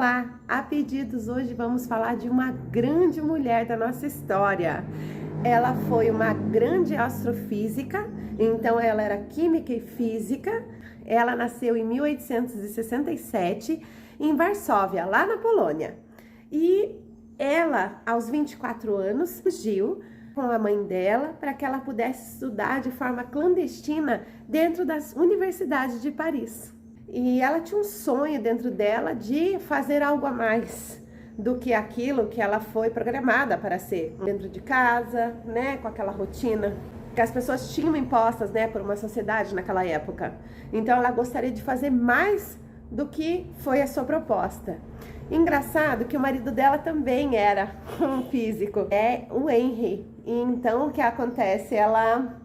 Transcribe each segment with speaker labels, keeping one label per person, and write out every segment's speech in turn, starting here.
Speaker 1: Olá! A pedidos, hoje vamos falar de uma grande mulher da nossa história. Ela foi uma grande astrofísica, então ela era química e física. Ela nasceu em 1867 em Varsóvia, lá na Polônia. E ela, aos 24 anos, fugiu com a mãe dela para que ela pudesse estudar de forma clandestina dentro das universidades de Paris. E ela tinha um sonho dentro dela de fazer algo a mais do que aquilo que ela foi programada para ser. Dentro de casa, né, com aquela rotina que as pessoas tinham impostas, né, por uma sociedade naquela época. Então ela gostaria de fazer mais do que foi a sua proposta. Engraçado que o marido dela também era um físico, é o Henry. E então o que acontece? Ela,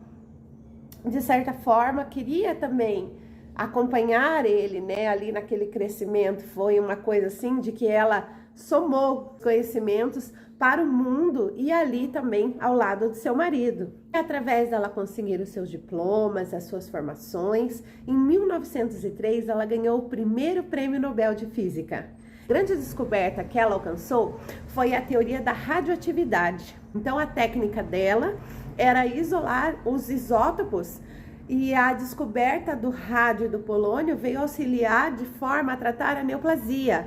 Speaker 1: de certa forma, queria também acompanhar ele, né, ali naquele crescimento. Foi uma coisa assim de que ela somou conhecimentos para o mundo e ali também ao lado do seu marido. Através dela conseguir os seus diplomas, as suas formações, em 1903 ela ganhou o primeiro prêmio Nobel de Física. A grande descoberta que ela alcançou foi a teoria da radioatividade. Então a técnica dela era isolar os isótopos, e a descoberta do rádio e do polônio veio auxiliar de forma a tratar a neoplasia.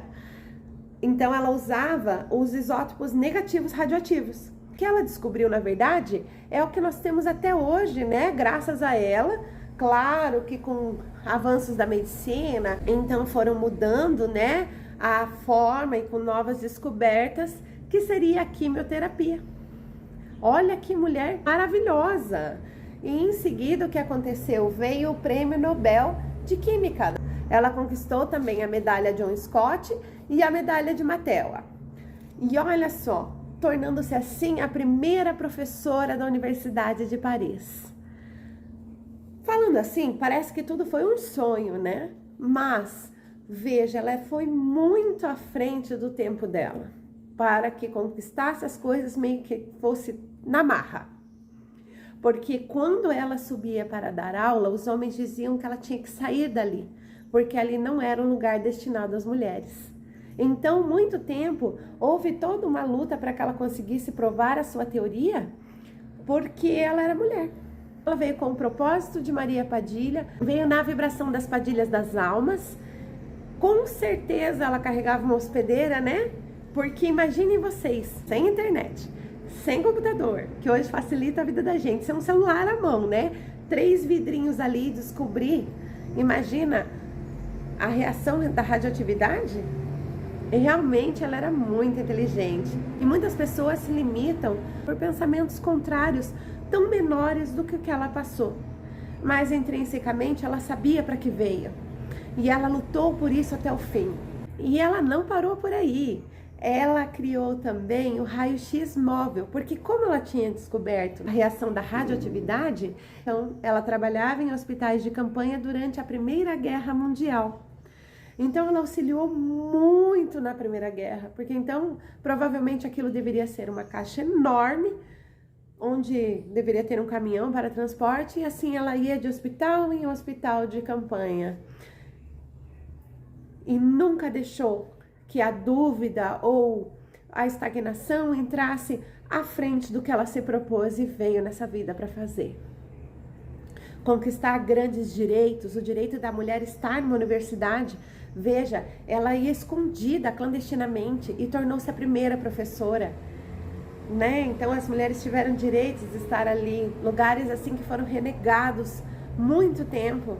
Speaker 1: Então ela usava os isótopos negativos radioativos. O que ela descobriu, na verdade, é o que nós temos até hoje, né? Graças a ela. Claro que com avanços da medicina, então foram mudando, né, a forma e com novas descobertas, que seria a quimioterapia. Olha que mulher maravilhosa! E em seguida, o que aconteceu? Veio o Prêmio Nobel de Química. Ela conquistou também a medalha John Scott e a medalha de Matela. E olha só, tornando-se assim a primeira professora da Universidade de Paris. Falando assim, parece que tudo foi um sonho, né? Mas, veja, ela foi muito à frente do tempo dela, para que conquistasse as coisas meio que fosse na marra. Porque quando ela subia para dar aula, os homens diziam que ela tinha que sair dali, porque ali não era um lugar destinado às mulheres. Então, muito tempo, houve toda uma luta para que ela conseguisse provar a sua teoria, porque ela era mulher. Ela veio com o propósito de Maria Padilha, veio na vibração das Padilhas das Almas. Com certeza ela carregava uma hospedeira, né? Porque imaginem vocês, sem internet, sem computador, que hoje facilita a vida da gente, sem um celular à mão, né? 3 vidrinhos ali, descobrir. Imagina a reação da radioatividade? E realmente ela era muito inteligente. E muitas pessoas se limitam por pensamentos contrários, tão menores do que o que ela passou. Mas intrinsecamente ela sabia para que veio. E ela lutou por isso até o fim. E ela não parou por aí. Ela criou também o raio-x móvel, porque como ela tinha descoberto a reação da radioatividade, então ela trabalhava em hospitais de campanha durante a Primeira Guerra Mundial. Então ela auxiliou muito na Primeira Guerra, porque então provavelmente aquilo deveria ser uma caixa enorme, onde deveria ter um caminhão para transporte, e assim ela ia de hospital em hospital de campanha. E nunca deixou que a dúvida ou a estagnação entrasse à frente do que ela se propôs e veio nessa vida para fazer. Conquistar grandes direitos, o direito da mulher estar numa universidade. Veja, ela ia escondida clandestinamente e tornou-se a primeira professora, né? Então as mulheres tiveram direitos de estar ali, lugares assim que foram renegados muito tempo,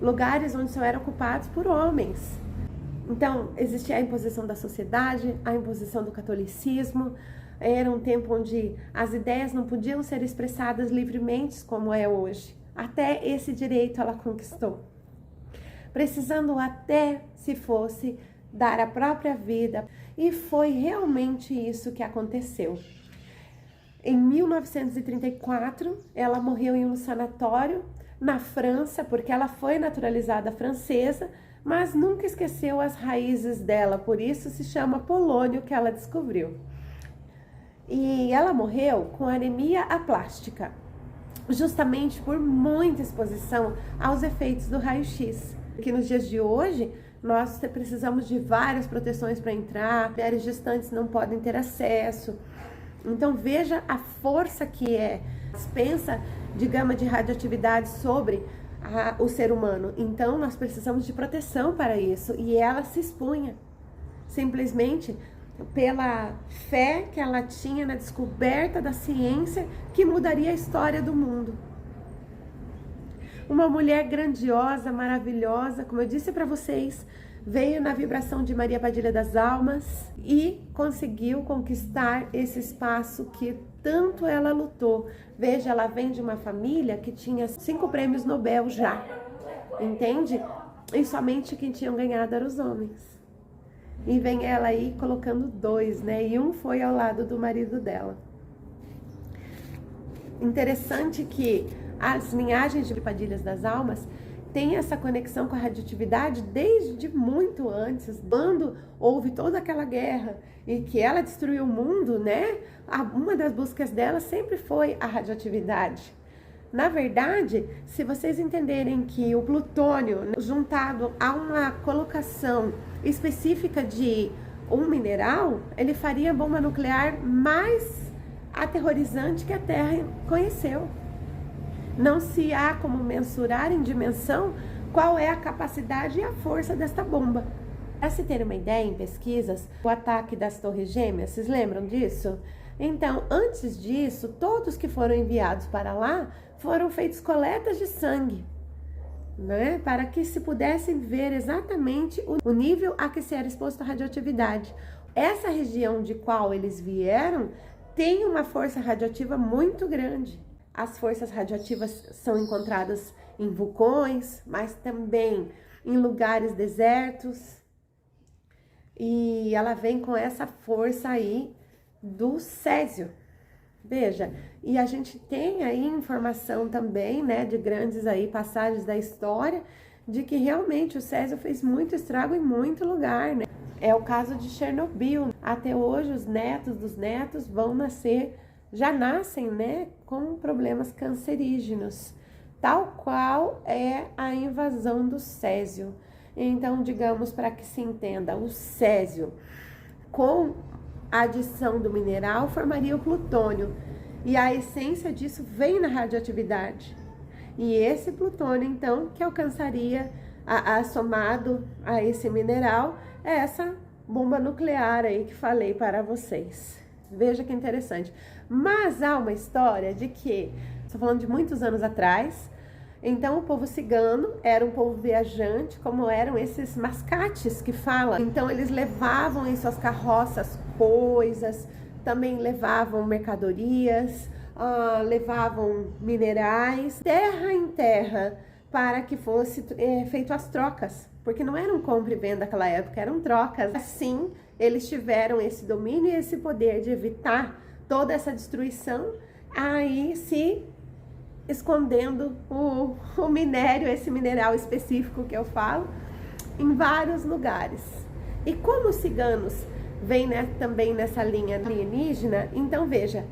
Speaker 1: lugares onde só eram ocupados por homens. Então, existia a imposição da sociedade, a imposição do catolicismo. Era um tempo onde as ideias não podiam ser expressadas livremente como é hoje. Até esse direito ela conquistou. Precisando até, se fosse, dar a própria vida. E foi realmente isso que aconteceu. Em 1934, ela morreu em um sanatório na França, porque ela foi naturalizada francesa, mas nunca esqueceu as raízes dela, por isso se chama polônio, que ela descobriu. E ela morreu com anemia aplástica, justamente por muita exposição aos efeitos do raio-x, que nos dias de hoje nós precisamos de várias proteções para entrar, mulheres gestantes não podem ter acesso. Então veja a força que é a dispensa de gama de radioatividade sobre o ser humano. Então nós precisamos de proteção para isso, e ela se expunha simplesmente pela fé que ela tinha na descoberta da ciência que mudaria a história do mundo. Uma mulher grandiosa, maravilhosa, como eu disse para vocês, veio na vibração de Maria Padilha das Almas e conseguiu conquistar esse espaço que tanto ela lutou. Veja, ela vem de uma família que tinha 5 prêmios Nobel já, entende? E somente quem tinham ganhado eram os homens. E vem ela aí colocando 2, né? E um foi ao lado do marido dela. Interessante que as linhagens de Padilhas das Almas têm essa conexão com a radioatividade desde muito antes. Quando houve toda aquela guerra e que ela destruiu o mundo, né? Uma das buscas dela sempre foi a radioatividade. Na verdade, se vocês entenderem que o plutônio, juntado a uma colocação específica de um mineral, ele faria a bomba nuclear mais aterrorizante que a Terra conheceu. Não se há como mensurar em dimensão qual é a capacidade e a força desta bomba. Para se ter uma ideia, em pesquisas, o ataque das Torres Gêmeas, vocês lembram disso? Então, antes disso, todos que foram enviados para lá foram feitos coletas de sangue, né? Para que se pudessem ver exatamente o nível a que se era exposto a radioatividade. Essa região de qual eles vieram tem uma força radioativa muito grande. As forças radioativas são encontradas em vulcões, mas também em lugares desertos. E ela vem com essa força aí do césio. Veja, e a gente tem aí informação também, né, de grandes aí passagens da história, de que realmente o césio fez muito estrago em muito lugar, né? É o caso de Chernobyl. Até hoje os netos dos netos vão nascer, já nascem, né, com problemas cancerígenos, tal qual é a invasão do césio. Então, digamos, para que se entenda, o césio com a adição do mineral formaria o plutônio, e a essência disso vem na radioatividade. E esse plutônio, então, que alcançaria, somado a esse mineral, é essa bomba nuclear aí que falei para vocês. Veja que interessante. Mas há uma história de que, estou falando de muitos anos atrás, então o povo cigano era um povo viajante, como eram esses mascates que falam. Então eles levavam em suas carroças coisas, também levavam mercadorias, levavam minerais, terra em terra, para que fosse feito as trocas, porque não eram compra e venda naquela época, eram trocas. Assim, eles tiveram esse domínio e esse poder de evitar toda essa destruição, aí se escondendo o minério, esse mineral específico que eu falo, em vários lugares. E como os ciganos vêm, né, também nessa linha alienígena, então veja,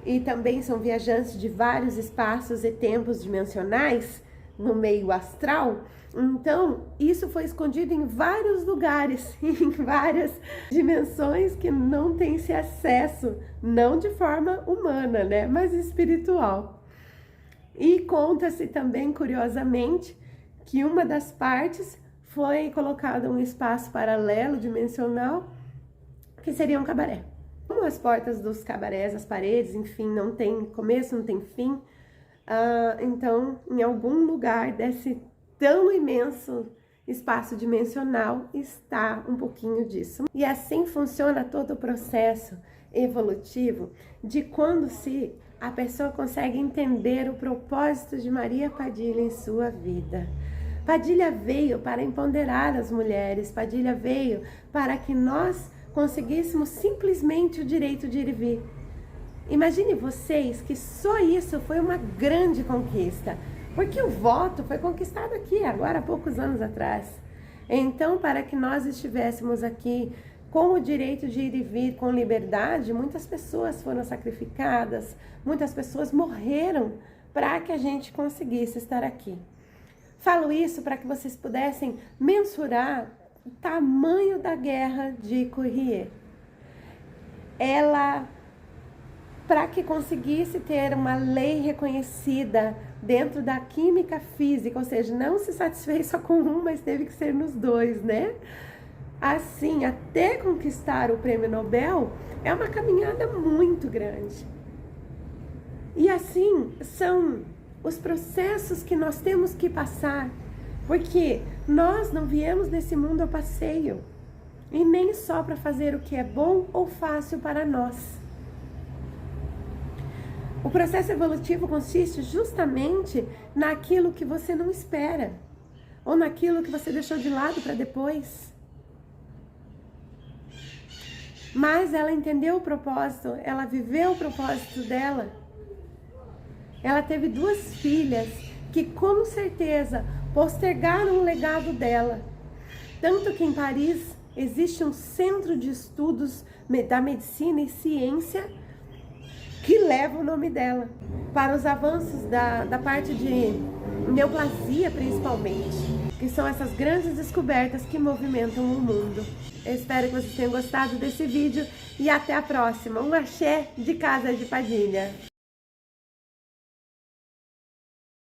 Speaker 1: e também são viajantes de vários espaços e tempos dimensionais no meio astral, então isso foi escondido em vários lugares, em várias dimensões que não tem esse acesso, não de forma humana, né, mas espiritual. E conta-se também, curiosamente, que uma das partes foi colocada um espaço paralelo dimensional, que seria um cabaré. Como as portas dos cabarés, as paredes, enfim, não tem começo, não tem fim, então, em algum lugar desse tão imenso espaço dimensional está um pouquinho disso. E assim funciona todo o processo evolutivo de quando a pessoa consegue entender o propósito de Maria Padilha em sua vida. Padilha veio para empoderar as mulheres, Padilha veio para que nós conseguíssemos simplesmente o direito de ir e vir. Imagine vocês que só isso foi uma grande conquista, porque o voto foi conquistado aqui, agora há poucos anos atrás. Então, para que nós estivéssemos aqui com o direito de ir e vir com liberdade, muitas pessoas foram sacrificadas, muitas pessoas morreram para que a gente conseguisse estar aqui. Falo isso para que vocês pudessem mensurar o tamanho da guerra de Curie. Ela, para que conseguisse ter uma lei reconhecida dentro da química física, ou seja, não se satisfez só com um, mas teve que ser nos dois, né? Assim, até conquistar o prêmio Nobel, é uma caminhada muito grande. E assim, são os processos que nós temos que passar, porque nós não viemos nesse mundo a passeio, e nem só para fazer o que é bom ou fácil para nós. O processo evolutivo consiste justamente naquilo que você não espera, ou naquilo que você deixou de lado para depois. Mas ela entendeu o propósito, ela viveu o propósito dela. Ela teve 2 filhas que com certeza postergaram o legado dela. Tanto que em Paris existe um centro de estudos da medicina e ciência que leva o nome dela, para os avanços da parte de neoplasia principalmente, que são essas grandes descobertas que movimentam o mundo. Eu espero que vocês tenham gostado desse vídeo e até a próxima. Um axé de Casa de Padilha.